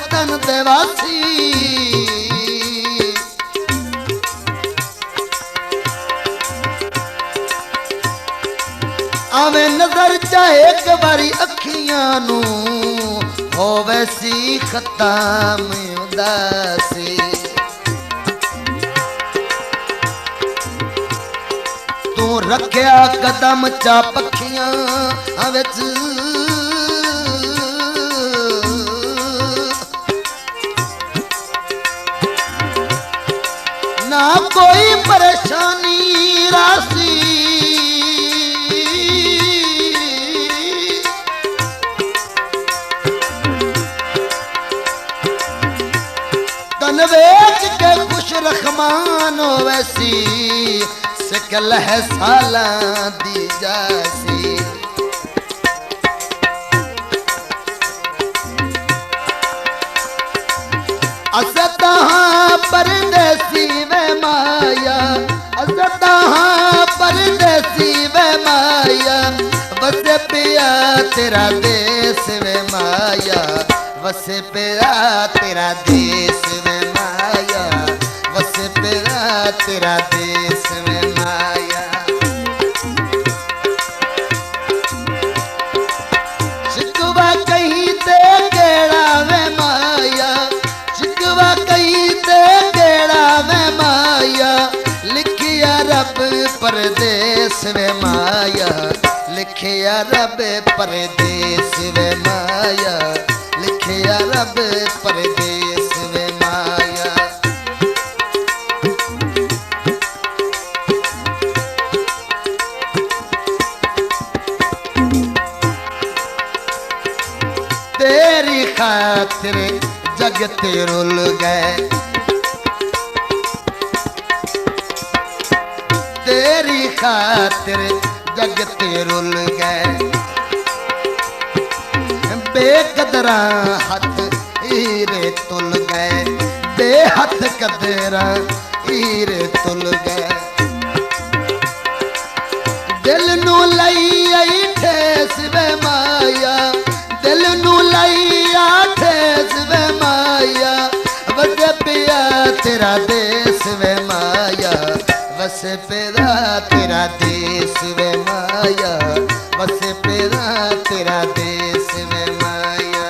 वतन देवासी आवे नजर चाहे एक बारी अखियां नू होवे सी खत्म उदासी तू रखया कदम चा पखियां विच ना कोई परेशानी रासी तन वेच के खुश रखमान वैसी सकल है साला दी जासी असता परदेसी वे माया असता परदेसी वे माया बसे पिया तेरा देश वे माया वसे पिया तेरा देश वे माया वसे पिया तेरा देश वे माया शिकवा कहीं ते गेड़ा वे माया शिकवा कहीं ते गेड़ा वे माया लिखिया रब परदेश वे माया लिखिया रब परदेश वे माया लिखिया रब परदेश वे माया तेरी खातिर जगत रुल गए तेरी खातिर जगत रुल गए बेकदरा हथ हीरे तुल गए बेहथ कदरा हीरे तुल गए दिल नू लई आई ठेस वे माया दिल नू लई आ ठेस वे माया वस पिया तेरा देश वे माया वस पिया तेरा देश वे माया वस पिया तेरा देश वे माया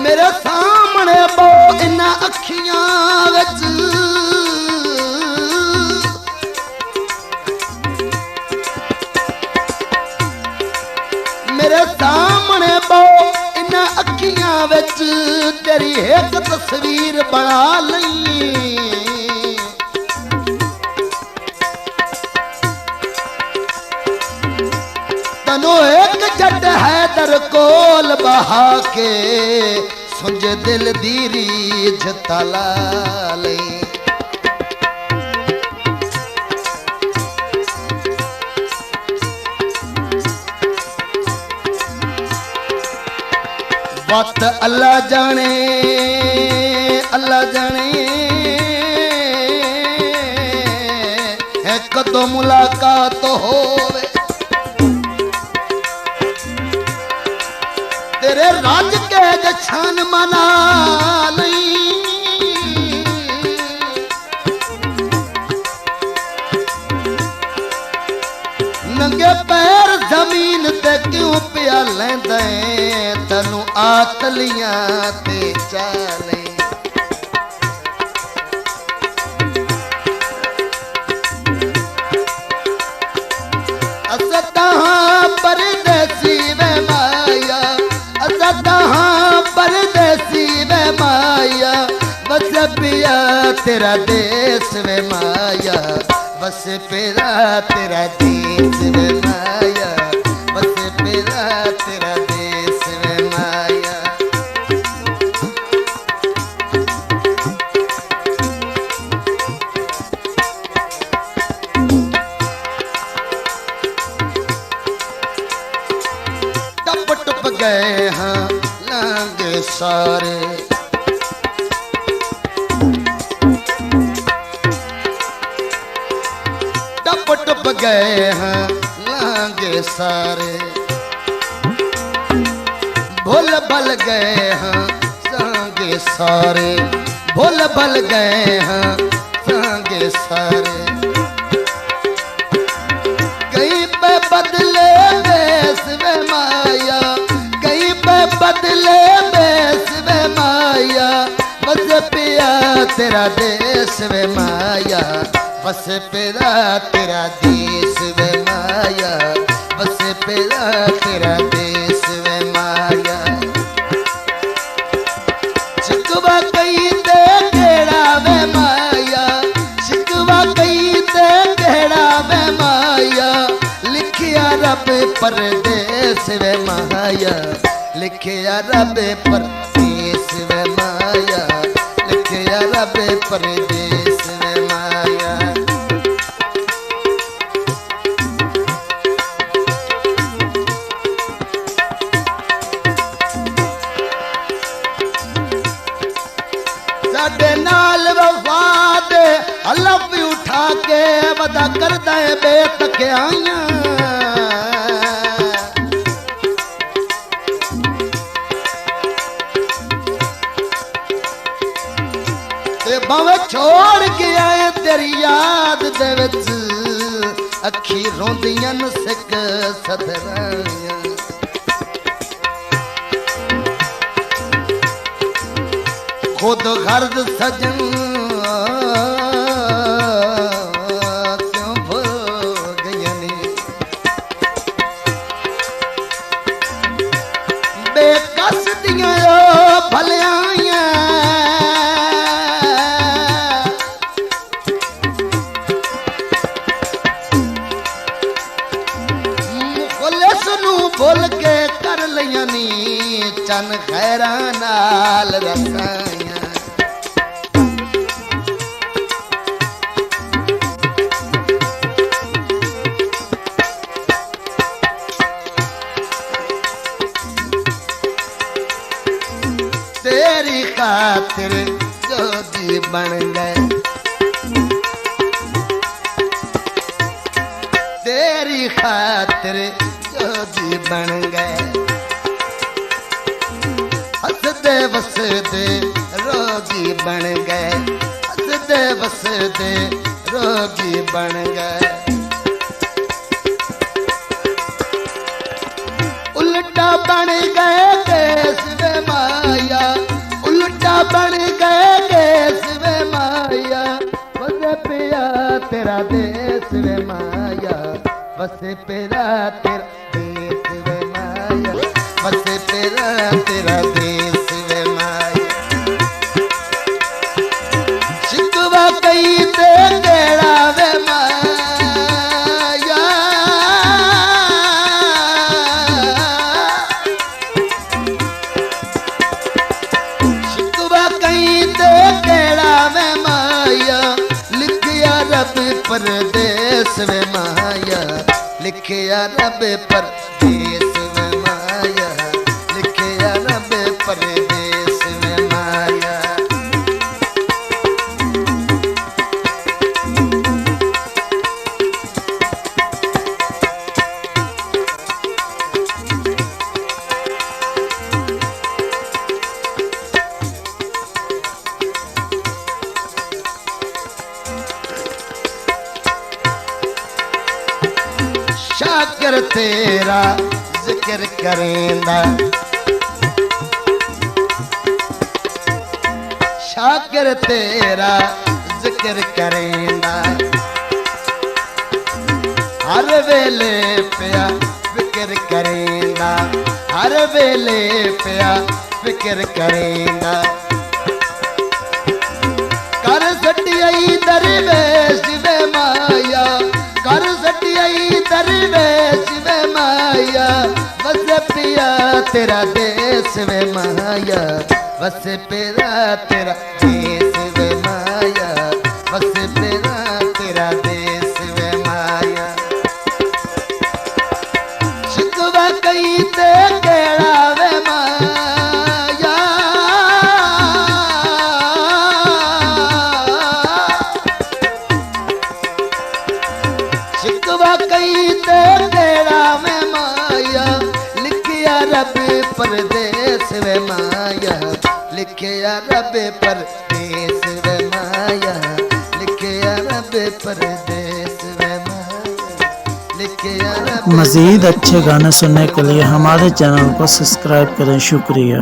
मेरे सामने बो इन्ना अखियां विच मेरे सामने बो इन्ना अखियां विच तेरी एक तस्वीर बना लई तनो एक जट हैदर कोल बहा के सुंज दिल दी रीझ तला लई बात अल्लाह जाने है कदों मुलाकात होवे तेरे राज के जछान मना नहीं नंगे पैर जमीन ते क्यों पिया लेंदा तनु आतलियां ते चाले असदा परदेसी वे माया असदा परदेसी वे माया बस पिया तेरा देश वे माया बस पिया तेरा देश वे माया बस पिया तेरा देश वे माया टप गए हाँ लांगे सारे गए हैं लांगे सारे, भूल भल गए हैं सांगे सारे, भूल भल गए हैं सांगे सारे। कहीं पे बदले बेस वे माया, कहीं पे बदले बेस वे माया, बस पिया तेरा देश वे माया, बस पिया तेरा देश वे माया, बस पिया तेरा देश वे माया। शिकवा कई ते घेरा वे माया, शिकवा कई ते घेरा वे माया, लिखिया रब परदेस वे माया, लिखिया रब परदेस वे माया, लिखिया रब परदेस वे माया। साडे नाल वफा दे हलफ उठा के वदा करदा है बेतकियाइयां, ते भावे छोड़ के आए तेरी याद दे विच, अखी रोंदियां न सिक सदराइयां। खुद गर्द सजन क्यों भूल गयनी, बेकस दियां भलियाइयां, मुखलिस नू भुल के कर लिया नी चन खैरा नाल रसाइयां। तेरी खातिर जोगी बन गए, तेरी खातिर जोगी बन गए, हंसदे वसदे रोगी बन गए, हंसदे वसदे रोगी बन गए। उल्टा बन गए देश वे माया, उल्टा बन गए देश वे माया, बस पिया तेरा देश वे माया, बस पिया तेरा देश वे माया, बस पिया तेरा देश वे माया। शिकवा कई ते तेरा वे माया, शिकवा कई ते तेरा वे माया, लिखिया रब परदेस वे माया, लिखिया रब परदेस वे माया, लिखिया रब परदेस वे माया। शाकिर तेरा जिक्र करेंदा, शाकिर तेरा जिक्र करेंदा, हर वेले पिया फिक्र करेंदा, हर वेले पिया फिक्र करेंदा। कर सटियाई दरवेश वे माया, कर सटियाई दरवेश वे माया, बस पिया तेरा देश वे माया, बस पिया तेरा देश वे माया, बस पिया तेरा देश वे माया। शिकवा कई ते केड़ा वे माया, शिकवा लिखे अरब परदेस वे माया, लिखे अरब परदेस वे माया, लिखे अरब। मज़ीद अच्छे गाने सुनने के लिए हमारे चैनल को सब्सक्राइब करें। शुक्रिया।